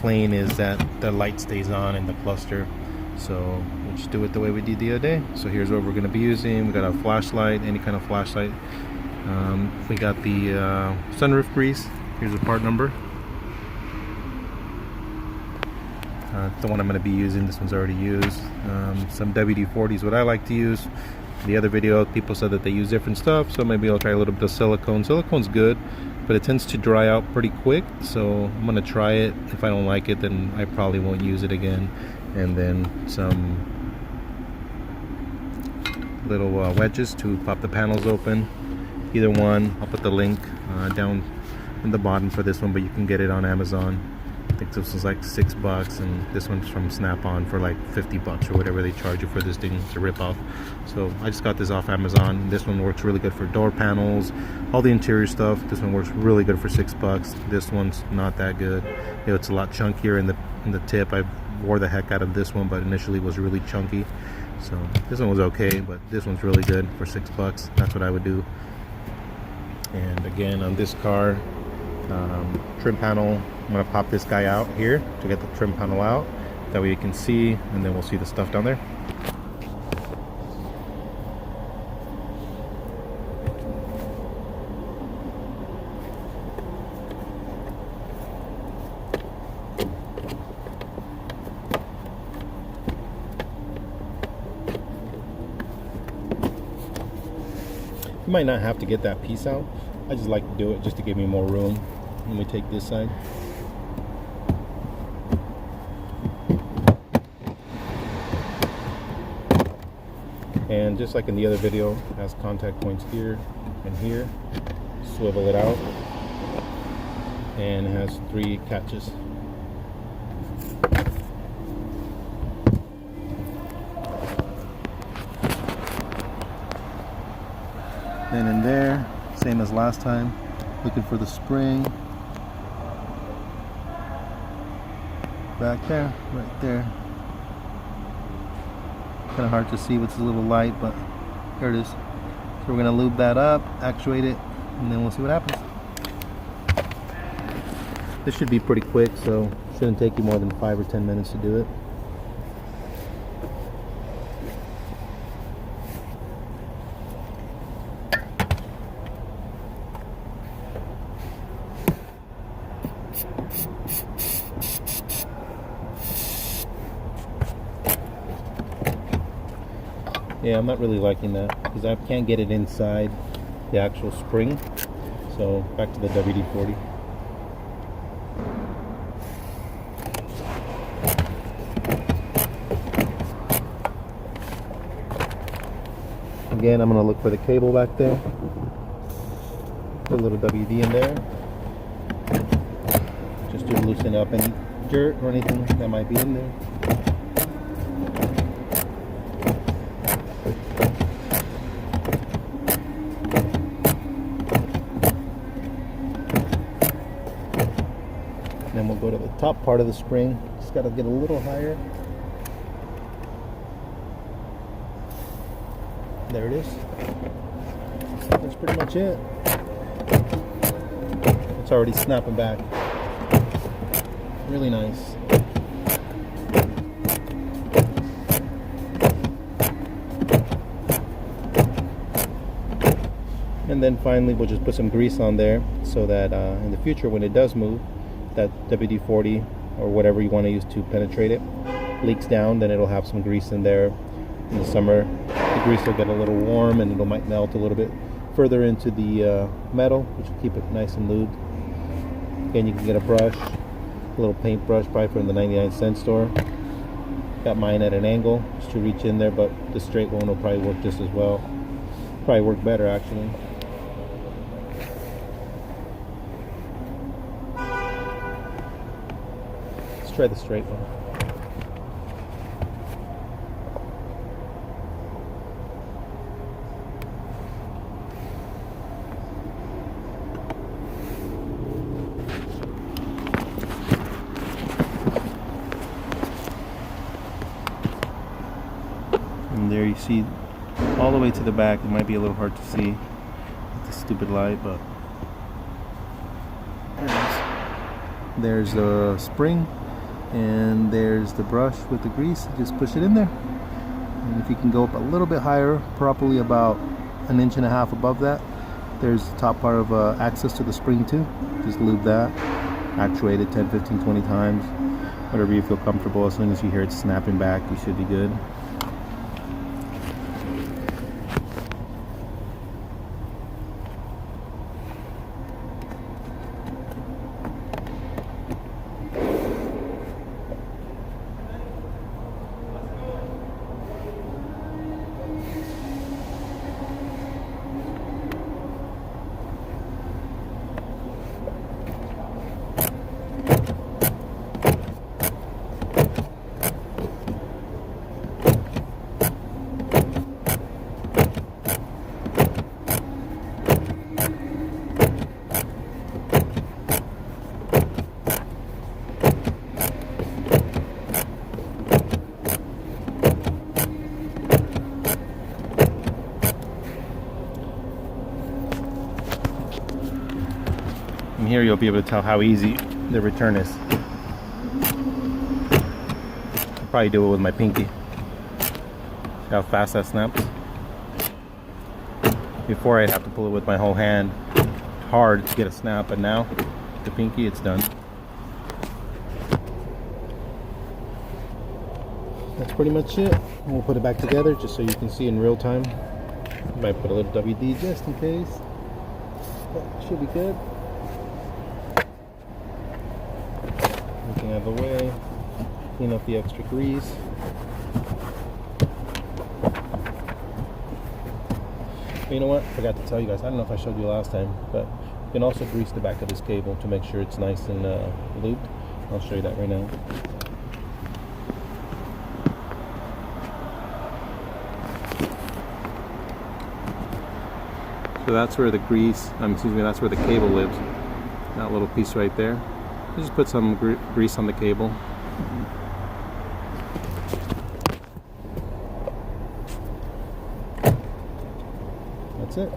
complaint is that the light stays on in the cluster. So we'll just do it the way we did the other day. So here's what we're going to be using. We got a flashlight, any kind of flashlight. We got the sunroof grease. Here's the part number. The one I'm going to be using, this one's already used. Some WD-40 is what I like to use. The other video, people said that they use different stuff, so maybe I'll try a little bit of silicone. Silicone's good, but it tends to dry out pretty quick, so I'm going to try it. If I don't like it, then I probably won't use it again. And then some little wedges to pop the panels open. Either one, I'll put the link down in the bottom for this one, but you can get it on Amazon. I think this was like $6, and this one's from Snap-on for like $50 or whatever they charge you for this thing to rip off. So I just got this off Amazon. This one works really good for door panels, all the interior stuff. This one works really good for $6. This one's not that good. You know, it's a lot chunkier in the tip. I wore the heck out of this one, but initially it was really chunky. So this one was okay, but this one's really good for $6. That's what I would do. And again, on this car, trim panel, I'm going to pop this guy out here to get the trim panel out. That way you can see, and then we'll see the stuff down there. You might not have to get that piece out. I just like to do it just to give me more room. Let me take this side. And just like in the other video, it has contact points here and here. Swivel it out, and it has 3 catches. Then in there, same as last time, looking for the spring. Back there, right there. Kind of hard to see with this little light, but there it is. So we're gonna lube that up, actuate it, and then we'll see what happens. This should be pretty quick, so shouldn't take you more than 5 or 10 minutes to do it. Yeah, I'm not really liking that because I can't get it inside the actual spring. So back to the WD-40. Again, I'm going to look for the cable back there. Put a little WD in there. Just to loosen up any dirt or anything that might be in there. Then we'll go to the top part of the spring. Just got to get a little higher. There it is. That's pretty much it. It's already snapping back. Really nice. And then finally we'll just put some grease on there so that in the future when it does move, that WD-40 or whatever you want to use to penetrate it leaks down, then it'll have some grease in there. In the summer, the grease will get a little warm and it might melt a little bit further into the metal, which will keep it nice and lubed. Again, you can get a brush, a little paint brush, probably from the 99-cent store. Got mine at an angle just to reach in there, but the straight one will probably work just as well. Probably work better actually. Let's try the straight one. And there you see all the way to the back. It might be a little hard to see with the stupid light, but there's the spring. And there's the brush with the grease. Just push it in there. And if you can go up a little bit higher, probably about 1.5 inches above that, there's the top part of access to the spring too. Just lube that, actuate it 10, 15, 20 times, whatever you feel comfortable. As soon as you hear it snapping back, you should be good. And here you'll be able to tell how easy the return is. I'll probably do it with my pinky. See how fast that snaps? Before I'd have to pull it with my whole hand hard to get a snap, but now the pinky, it's done. That's pretty much it. And we'll put it back together just so you can see in real time. Might put a little WD just in case. That should be good. Everything out of the way. Clean up the extra grease. But you know what? Forgot to tell you guys. I don't know if I showed you last time, but you can also grease the back of this cable to make sure it's nice and lubed. I'll show you that right now. So that's where the grease, that's where the cable lives. That little piece right there. You just put some grease on the cable. That's it.